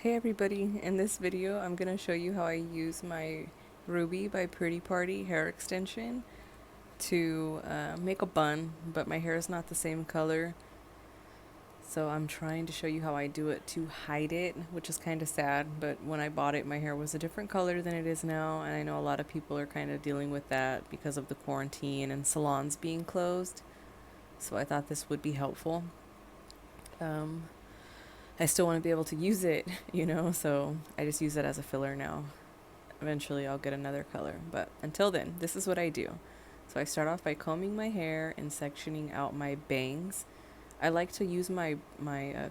Hey everybody, in this video I'm going to show you how I use my Ruby by Pretty Party hair extension to make a bun, but my hair is not the same color. So I'm trying to show you how I do it to hide it, which is kind of sad, but when I bought it my hair was a different color than it is now, and I know a lot of people are kind of dealing with that because of the quarantine and salons being closed. So I thought this would be helpful. I still want to be able to use it, so I just use it as a filler now. Eventually I'll get another color, but until then, this is what I do. So I start off by combing my hair and sectioning out my bangs. I like to use my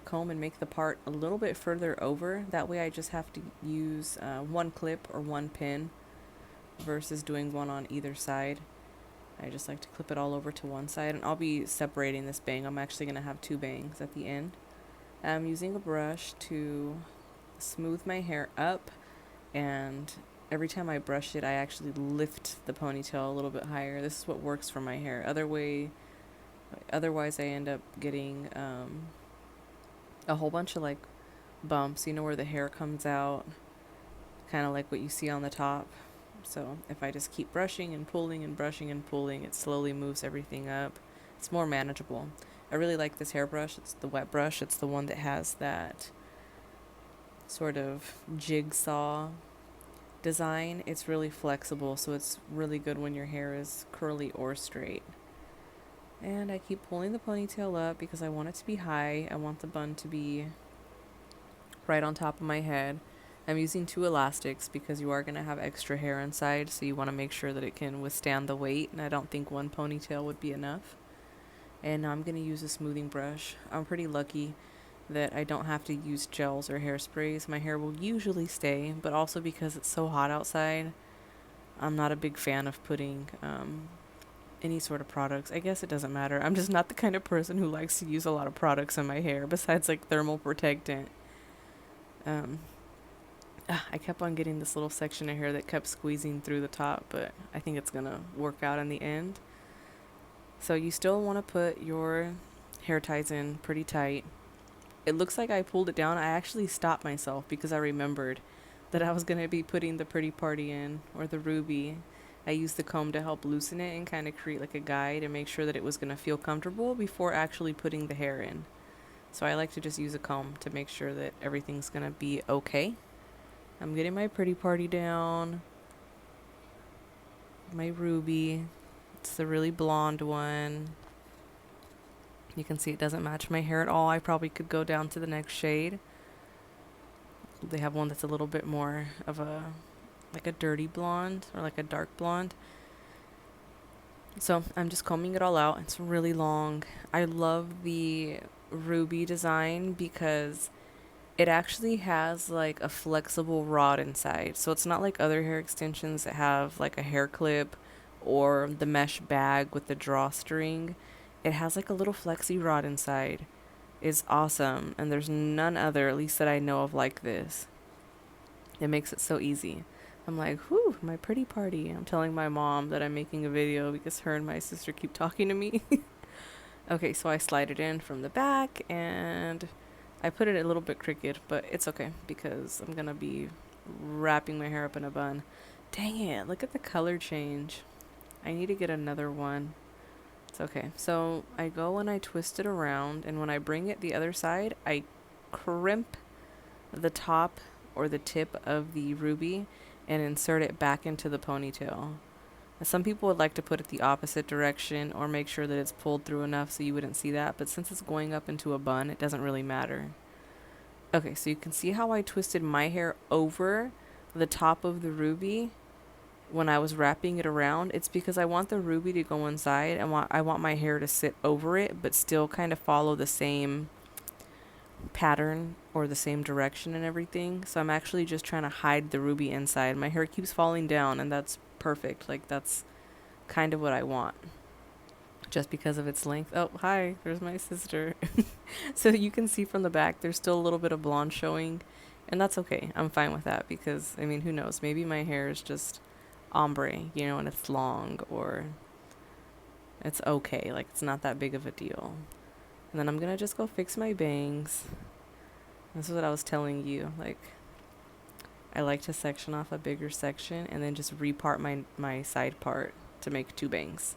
comb and make the part a little bit further over. That way I just have to use one clip or one pin versus doing one on either side. I just like to clip it all over to one side, and I'll be separating this bang. I'm actually going to have two bangs at the end. I'm using a brush to smooth my hair up, and every time I brush it I actually lift the ponytail a little bit higher. This is what works for my hair. Otherwise I end up getting a whole bunch of like bumps, where the hair comes out, kind of like what you see on the top. So if I just keep brushing and pulling and brushing and pulling, it slowly moves everything up. It's more manageable. I really like this hairbrush. It's the wet brush. It's the one that has that sort of jigsaw design. It's really flexible, so it's really good when your hair is curly or straight. And I keep pulling the ponytail up because I want it to be high. I want the bun to be right on top of my head. I'm using two elastics because you are going to have extra hair inside, so you want to make sure that it can withstand the weight, and I don't think one ponytail would be enough. And now I'm going to use a smoothing brush. I'm pretty lucky that I don't have to use gels or hairsprays. My hair will usually stay, but also because it's so hot outside, I'm not a big fan of putting any sort of products. I guess it doesn't matter. I'm just not the kind of person who likes to use a lot of products in my hair besides like thermal protectant. I kept on getting this little section of hair that kept squeezing through the top, but I think it's going to work out in the end. So you still want to put your hair ties in pretty tight. It looks like I pulled it down. I actually stopped myself because I remembered that I was going to be putting the Pretty Party in, or the Ruby. I used the comb to help loosen it and kind of create like a guide and make sure that it was going to feel comfortable before actually putting the hair in. So I like to just use a comb to make sure that everything's going to be okay. I'm getting my Pretty Party down. My Ruby. It's the really blonde one. You can see it doesn't match my hair at all. I probably could go down to the next shade. They have one that's a little bit more of like a dirty blonde or like a dark blonde. So I'm just combing it all out. It's really long. I love the Ruby design because it actually has like a flexible rod inside. So it's not like other hair extensions that have like a hair clip or the mesh bag with the drawstring. It has like a little flexi rod inside. It's awesome, and there's none other, at least that I know of, like this. It makes it so easy. I'm like, whew, my Pretty Party. I'm telling my mom that I'm making a video because her and my sister keep talking to me. Okay, so I slide it in from the back, and I put it a little bit crooked, but it's okay because I'm gonna be wrapping my hair up in a bun. Dang it, look at the color change. I need to get another one. It's okay. So I go and I twist it around, and when I bring it the other side, I crimp the top or the tip of the Ruby and insert it back into the ponytail. Some people would like to put it the opposite direction or make sure that it's pulled through enough so you wouldn't see that, but since it's going up into a bun, it doesn't really matter. Okay, so you can see how I twisted my hair over the top of the Ruby when I was wrapping it around. It's because I want the Ruby to go inside, and I want my hair to sit over it but still kind of follow the same pattern or the same direction and everything. So I'm actually just trying to hide the Ruby inside. My hair keeps falling down, and that's perfect. Like, that's kind of what I want just because of its length. Oh, hi, there's my sister. So you can see from the back there's still a little bit of blonde showing, and that's okay. I'm fine with that because, I mean, who knows, maybe my hair is just ombre, and it's long, or it's okay, like it's not that big of a deal. And then I'm gonna just go fix my bangs. This is what I was telling you. Like, I like to section off a bigger section and then just repart my side part to make two bangs.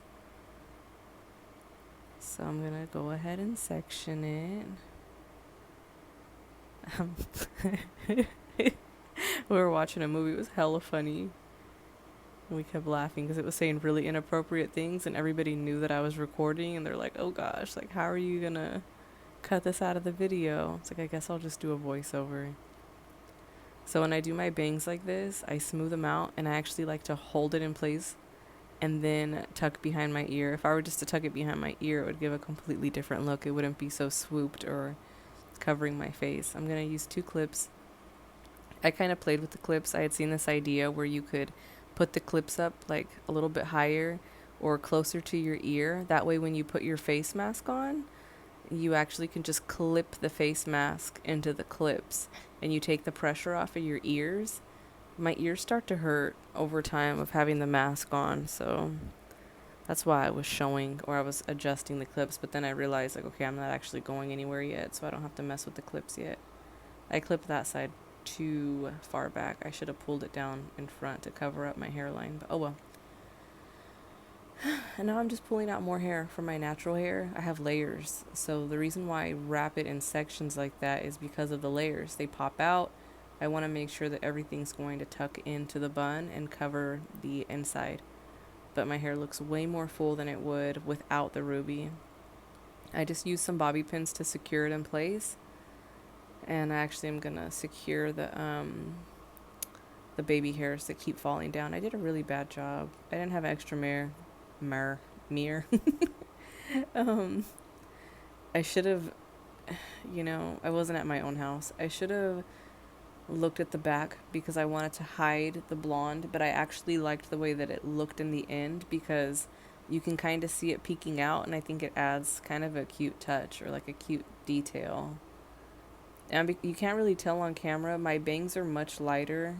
So I'm gonna go ahead and section it. We were watching a movie. It was hella funny. And we kept laughing because it was saying really inappropriate things, and everybody knew that I was recording, and they're like, oh gosh, like, how are you gonna cut this out of the video? It's like, I guess I'll just do a voiceover. So when I do my bangs like this, I smooth them out, and I actually like to hold it in place and then tuck behind my ear. If I were just to tuck it behind my ear, it would give a completely different look. It wouldn't be so swooped or covering my face. I'm gonna use 2 clips. I kind of played with the clips. I had seen this idea where you could put the clips up like a little bit higher or closer to your ear. That way when you put your face mask on, you actually can just clip the face mask into the clips and you take the pressure off of your ears. My ears start to hurt over time of having the mask on, so that's why I was showing, or I was adjusting the clips, but then I realized, like, okay, I'm not actually going anywhere yet, so I don't have to mess with the clips yet. I clipped that side too far back. I should have pulled it down in front to cover up my hairline, but oh well. And now I'm just pulling out more hair from my natural hair. I have layers, so the reason why I wrap it in sections like that is because of the layers. They pop out. I want to make sure that everything's going to tuck into the bun and cover the inside. But my hair looks way more full than it would without the ruby. I just used some bobby pins to secure it in place. And I actually am going to secure the baby hairs that keep falling down. I did a really bad job. I didn't have extra mirror. I should have, I wasn't at my own house. I should have looked at the back because I wanted to hide the blonde, but I actually liked the way that it looked in the end because you can kind of see it peeking out, and I think it adds kind of a cute touch or like a cute detail. And you can't really tell on camera, my bangs are much lighter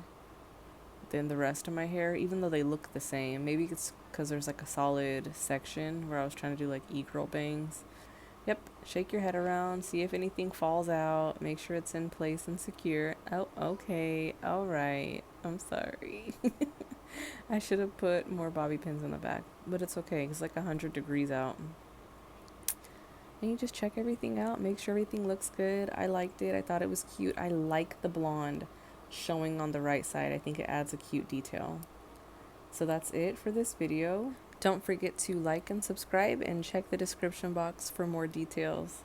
than the rest of my hair, even though they look the same. Maybe it's because there's like a solid section where I was trying to do like e-curl bangs. Yep, shake your head around, see if anything falls out, make sure it's in place and secure. Oh, okay, alright, I'm sorry. I should have put more bobby pins in the back, but it's okay, it's like 100 degrees out. And you just check everything out, make sure everything looks good. I liked it, I thought it was cute. I like the blonde showing on the right side. I think it adds a cute detail. So that's it for this video. Don't forget to like and subscribe and check the description box for more details.